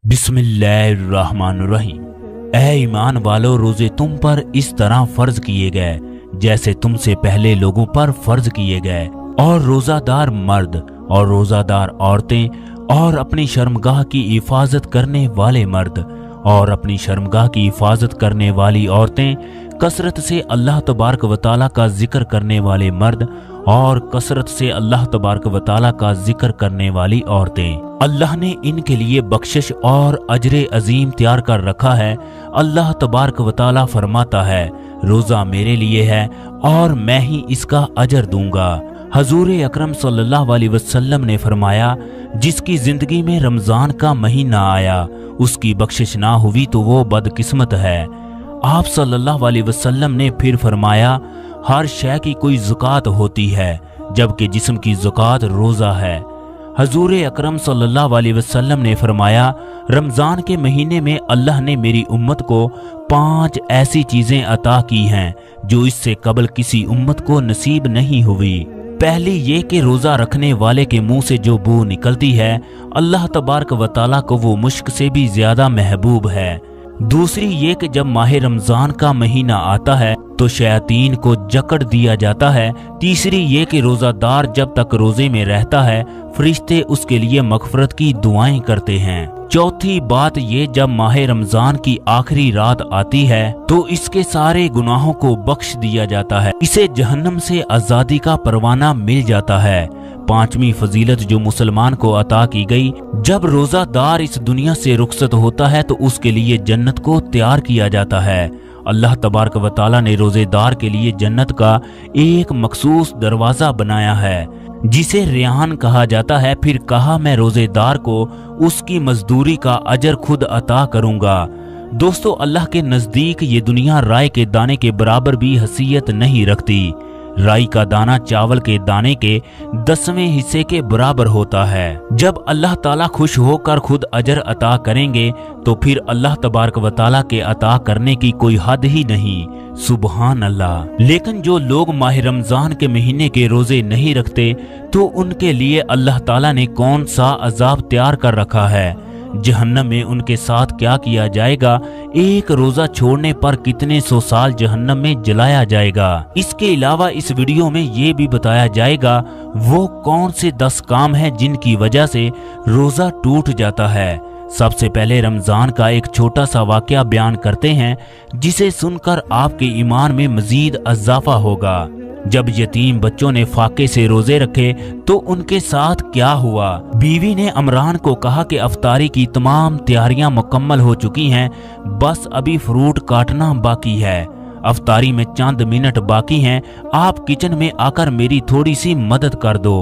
बिस्मिल्लाहिर्रहमानिर्रहीम। ऐ ईमान वालों, रोजे तुम पर इस तरह फर्ज किए गए जैसे तुमसे पहले लोगों पर फर्ज किए गए, और रोजादार मर्द और रोजादार औरतें और अपनी शर्मगाह की हिफाजत करने वाले मर्द और अपनी शर्मगाह की हिफाजत करने वाली औरतें, कसरत से अल्लाह तबारक व तआला का जिक्र करने वाले मर्द और कसरत से अल्लाह तबारक व तआला का जिक्र करने वाली औरतें। अल्लाह ने इनके लिए बख्शिश और अजर अजीम तैयार कर रखा है। अल्लाह तबारक व तआला फरमाता है, रोजा मेरे लिए है और मैं ही इसका अजर दूंगा। हजूर अकरम सल्लल्लाहु अलैहि वसल्लम ने फरमाया, जिसकी जिंदगी में रमजान का महीना आया उसकी बख्शिश ना हुई तो वो बदकिस्मत है। आप सल्लल्लाहु अलैहि वसल्लम ने फिर फरमाया, हर शय की कोई ज़कात होती है जबकि जिस्म की ज़कात रोज़ा है। हजूर अकरम सल्लल्लाहु अलैहि वसल्लम ने फरमाया, रमज़ान के महीने में अल्लाह ने मेरी उम्मत को 5 ऐसी चीज़ें अता की हैं जो इससे कबल किसी उम्मत को नसीब नहीं हुई। पहली ये कि रोज़ा रखने वाले के मुंह से जो बू निकलती है अल्लाह तबारक व तआला को वो मुश्क से भी ज़्यादा महबूब है। दूसरी ये कि जब माह रमजान का महीना आता है तो शयातीन को जकड़ दिया जाता है। तीसरी ये कि रोजादार जब तक रोजे में रहता है फरिश्ते उसके लिए मगफरत की दुआएं करते हैं। चौथी बात ये, जब माह रमजान की आखिरी रात आती है तो इसके सारे गुनाहों को बख्श दिया जाता है, इसे जहन्नम से आजादी का परवाना मिल जाता है। पांचवी फजीलत जो मुसलमान को अता की गई, जब रोजादार इस दुनिया से रुखसत होता है तो उसके लिए जन्नत को तैयार किया जाता है। अल्लाह तबारक व तआला ने रोजेदार के लिए जन्नत का एक मखसूस दरवाजा बनाया है जिसे रेहान कहा जाता है। फिर कहा, मैं रोजेदार को उसकी मजदूरी का अजर खुद अता करूंगा। दोस्तों, अल्लाह के नजदीक ये दुनिया राय के दाने के बराबर भी हैसियत नहीं रखती। राई का दाना चावल के दाने के 10वें हिस्से के बराबर होता है। जब अल्लाह ताला खुश होकर खुद अजर अता करेंगे तो फिर अल्लाह तबारक व तआला के अता करने की कोई हद ही नहीं। सुबहान अल्लाह। लेकिन जो लोग माह रमजान के महीने के रोजे नहीं रखते तो उनके लिए अल्लाह ताला ने कौन सा अजाब तैयार कर रखा है। जहन्नम में उनके साथ क्या किया जाएगा, एक रोजा छोड़ने पर कितने 100 साल जहन्नम में जलाया जाएगा। इसके अलावा इस वीडियो में ये भी बताया जाएगा वो कौन से 10 काम हैं जिनकी वजह से रोजा टूट जाता है। सबसे पहले रमजान का एक छोटा सा वाकया बयान करते हैं जिसे सुनकर आपके ईमान में मजीद इजाफा होगा। जब यतीम बच्चों ने फाके से रोजे रखे तो उनके साथ क्या हुआ। बीवी ने इमरान को कहा कि अफ्तारी की तमाम तैयारियां मुकम्मल हो चुकी हैं, बस अभी फ्रूट काटना बाकी है। अफ्तारी में चंद मिनट बाकी हैं, आप किचन में आकर मेरी थोड़ी सी मदद कर दो।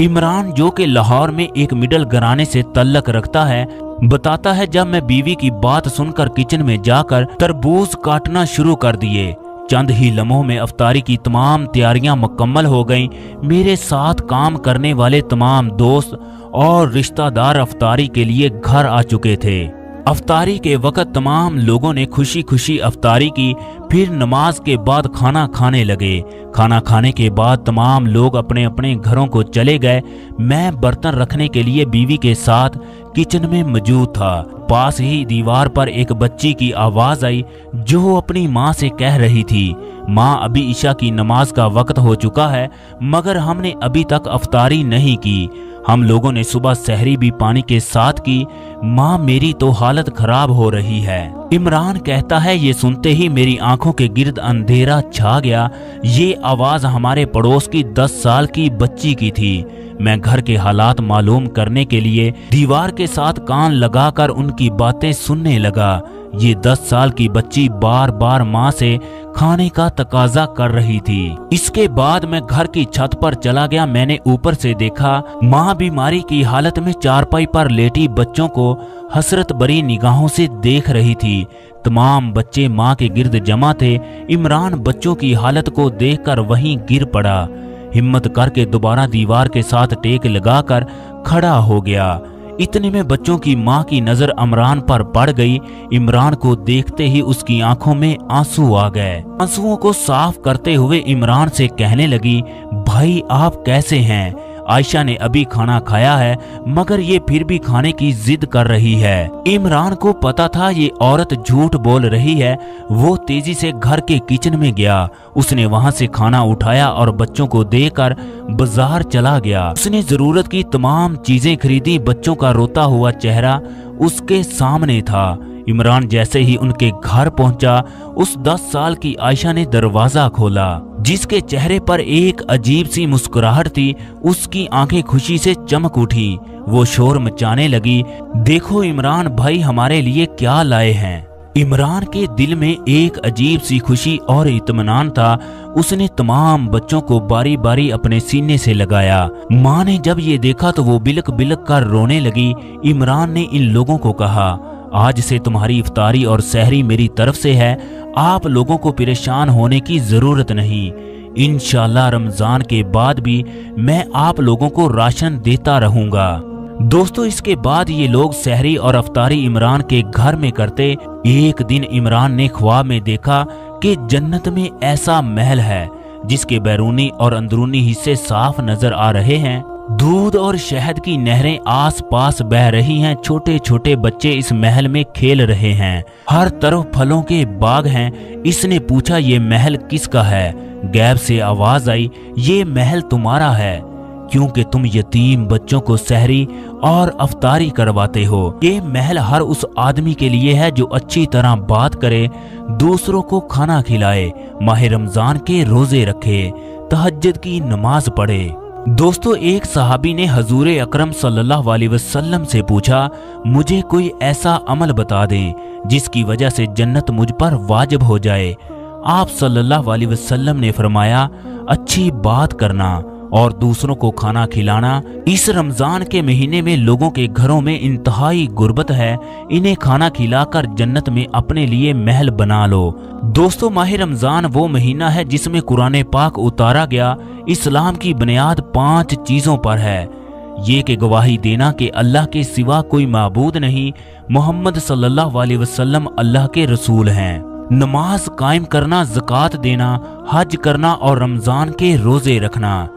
इमरान, जो कि लाहौर में एक मिडल घराने से तल्लक रखता है, बताता है, जब मैं बीवी की बात सुनकर किचन में जाकर तरबूज काटना शुरू कर दिए। चंद ही लम्हों में अफ्तारी की तमाम तैयारियां मुकम्मल हो गईं। मेरे साथ काम करने वाले तमाम दोस्त और रिश्तेदार अफ्तारी के लिए घर आ चुके थे। अफ्तारी के वक्त तमाम लोगों ने खुशी खुशी अफ्तारी की। फिर नमाज के बाद खाना खाने लगे। खाना खाने के बाद तमाम लोग अपने अपने घरों को चले गए। मैं बर्तन रखने के लिए बीवी के साथ किचन में मौजूद था। पास ही दीवार पर एक बच्ची की आवाज आई जो अपनी माँ से कह रही थी, माँ, अभी ईशा की नमाज का वक्त हो चुका है मगर हमने अभी तक अफ्तारी नहीं की। हम लोगों ने सुबह सहरी भी पानी के साथ की। माँ, मेरी तो हालत खराब हो रही है। इमरान कहता है, ये सुनते ही मेरी आंखों के गिर्द अंधेरा छा गया। ये आवाज हमारे पड़ोस की 10 साल की बच्ची की थी। मैं घर के हालात मालूम करने के लिए दीवार के साथ कान लगाकर उनकी बातें सुनने लगा। ये 10 साल की बच्ची बार बार माँ से खाने का तकाजा कर रही थी। इसके बाद मैं घर की छत पर चला गया। मैंने ऊपर से देखा, माँ बीमारी की हालत में चारपाई पर लेटी बच्चों को हसरत भरी निगाहों से देख रही थी। तमाम बच्चे माँ के गिर्द जमा थे। इमरान बच्चों की हालत को देखकर वहीं गिर पड़ा। हिम्मत करके दोबारा दीवार के साथ टेक लगाकर खड़ा हो गया। इतने में बच्चों की माँ की नजर इमरान पर पड़ गई। इमरान को देखते ही उसकी आंखों में आंसू आ गए। आंसुओं को साफ करते हुए इमरान से कहने लगी, भाई आप कैसे हैं? आयशा ने अभी खाना खाया है मगर ये फिर भी खाने की जिद कर रही है। इमरान को पता था ये औरत झूठ बोल रही है। वो तेजी से घर के किचन में गया। उसने वहां से खाना उठाया और बच्चों को देकर बाजार चला गया। उसने जरूरत की तमाम चीजें खरीदी। बच्चों का रोता हुआ चेहरा उसके सामने था। इमरान जैसे ही उनके घर पहुंचा, उस 10 साल की आयशा ने दरवाजा खोला, जिसके चेहरे पर एक अजीब सी मुस्कुराहट थी। उसकी आंखें खुशी से चमक उठी। वो शोर मचाने लगी, देखो इमरान भाई हमारे लिए क्या लाए हैं। इमरान के दिल में एक अजीब सी खुशी और इत्मीनान था। उसने तमाम बच्चों को बारी बारी अपने सीने से लगाया। माँ ने जब ये देखा तो वो बिलक बिलक कर रोने लगी। इमरान ने इन लोगों को कहा, आज से तुम्हारी इफ्तारी और सहरी मेरी तरफ से है। आप लोगों को परेशान होने की जरूरत नहीं। इंशाल्लाह रमजान के बाद भी मैं आप लोगों को राशन देता रहूंगा। दोस्तों, इसके बाद ये लोग सहरी और अफ्तारी इमरान के घर में करते। एक दिन इमरान ने ख्वाब में देखा कि जन्नत में ऐसा महल है जिसके बैरूनी और अंदरूनी हिस्से साफ नजर आ रहे हैं। दूध और शहद की नहरें आस पास बह रही हैं। छोटे छोटे बच्चे इस महल में खेल रहे हैं। हर तरफ फलों के बाग हैं। इसने पूछा, ये महल किसका है? गैब से आवाज आई, ये महल तुम्हारा है, क्योंकि तुम यतीम बच्चों को सहरी और अफ्तारी करवाते हो। ये महल हर उस आदमी के लिए है जो अच्छी तरह बात करे, दूसरों को खाना खिलाए, माह रमजान के रोजे रखे, तहज्जुद की नमाज पढ़े। दोस्तों, एक सहाबी ने हजूर अकरम सल्लल्लाहु अलैहि वसल्लम से पूछा, मुझे कोई ऐसा अमल बता दें जिसकी वजह से जन्नत मुझ पर वाजिब हो जाए। आप सल्लल्लाहु अलैहि वसल्लम ने फरमाया, अच्छी बात करना और दूसरों को खाना खिलाना। इस रमजान के महीने में लोगों के घरों में इंतहाई गुर्बत है। इन्हें खाना खिलाकर जन्नत में अपने लिए महल बना लो। दोस्तों, माह रमजान वो महीना है जिसमें कुरान पाक उतारा गया। इस्लाम की बुनियाद 5 चीजों पर है। ये कि गवाही देना कि अल्लाह के सिवा कोई माबूद नहीं, मोहम्मद सल्लल्लाहु अलैहि वसल्लम अल्लाह के रसूल हैं। नमाज कायम करना, ज़कात देना, हज करना और रमजान के रोजे रखना।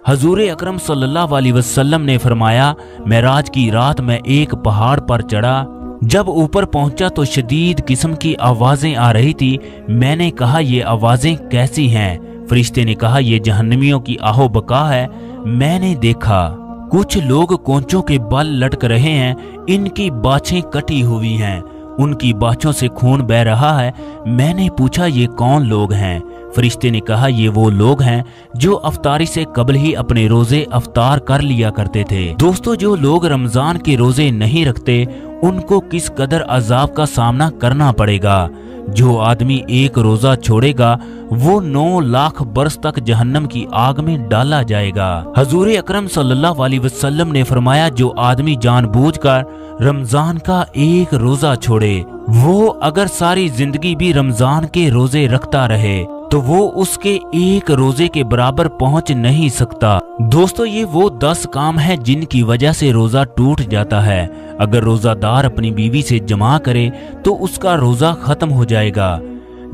हजूर अकरम सल्लल्लाहु अलैहि वसल्लम ने फरमाया, मेराज की रात में एक पहाड़ पर चढ़ा। जब ऊपर पहुंचा तो शदीद किस्म की आवाजें आ रही थी। मैंने कहा, ये आवाजें कैसी हैं? फरिश्ते ने कहा, ये जहन्नमियों की आहो बका है। मैंने देखा कुछ लोग कोंचों के बल लटक रहे हैं। इनकी बाछें कटी हुई हैं, उनकी बाछों से खून बह रहा है। मैंने पूछा, ये कौन लोग हैं? फरिश्ते ने कहा, ये वो लोग हैं जो अफ्तारी से कबल ही अपने रोजे अफ्तार कर लिया करते थे। दोस्तों, जो लोग रमजान के रोजे नहीं रखते उनको किस कदर अजाब का सामना करना पड़ेगा। जो आदमी एक रोजा छोड़ेगा वो 9 लाख बरस तक जहन्नम की आग में डाला जाएगा। हजूर अकरम सल्लल्लाहु अलैहि वसल्लम ने फरमाया, जो आदमी जानबूझकर रमजान का एक रोजा छोड़े, वो अगर सारी जिंदगी भी रमजान के रोजे रखता रहे तो वो उसके एक रोजे के बराबर पहुंच नहीं सकता। दोस्तों, ये वो 10 काम है जिनकी वजह से रोजा टूट जाता है। अगर रोजादार अपनी बीवी से जमा करे तो उसका रोजा खत्म हो जाएगा।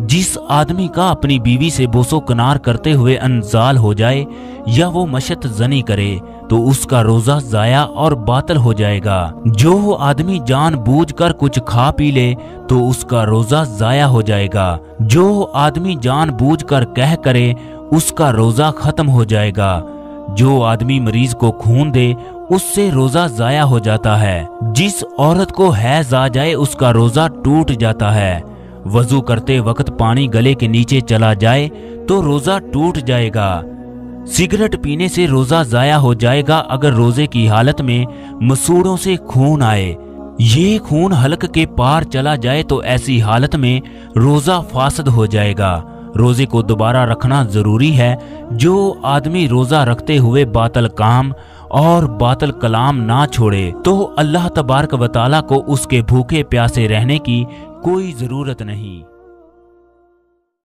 जिस आदमी का अपनी बीवी से बोसो कनार करते हुए अनजाल हो जाए या वो मशत जनी करे तो उसका रोजा जाया और बातिल हो जाएगा। जो आदमी जानबूझकर कुछ खा पी ले तो उसका रोजा जाया हो जाएगा। जो आदमी जानबूझकर कह करे उसका रोजा खत्म हो जाएगा। जो आदमी मरीज को खून दे उससे रोजा जाया हो जाता है। जिस औरत को हैज आ जाए उसका रोजा टूट जाता है। वजू करते वक्त पानी गले के नीचे चला जाए तो रोजा टूट जाएगा। सिगरेट पीने से रोजा जाया हो जाएगा अगर रोजे की हालत में मसूड़ों से खून आए। ये खून हलक के पार चला जाए तो ऐसी हालत में रोजा फासद हो जाएगा। रोजे को दोबारा रखना जरूरी है। जो आदमी रोजा रखते हुए बातल काम और बातल कलाम ना छोड़े तो अल्लाह तबारक व तआला को उसके भूखे प्यासे रहने की कोई जरूरत नहीं।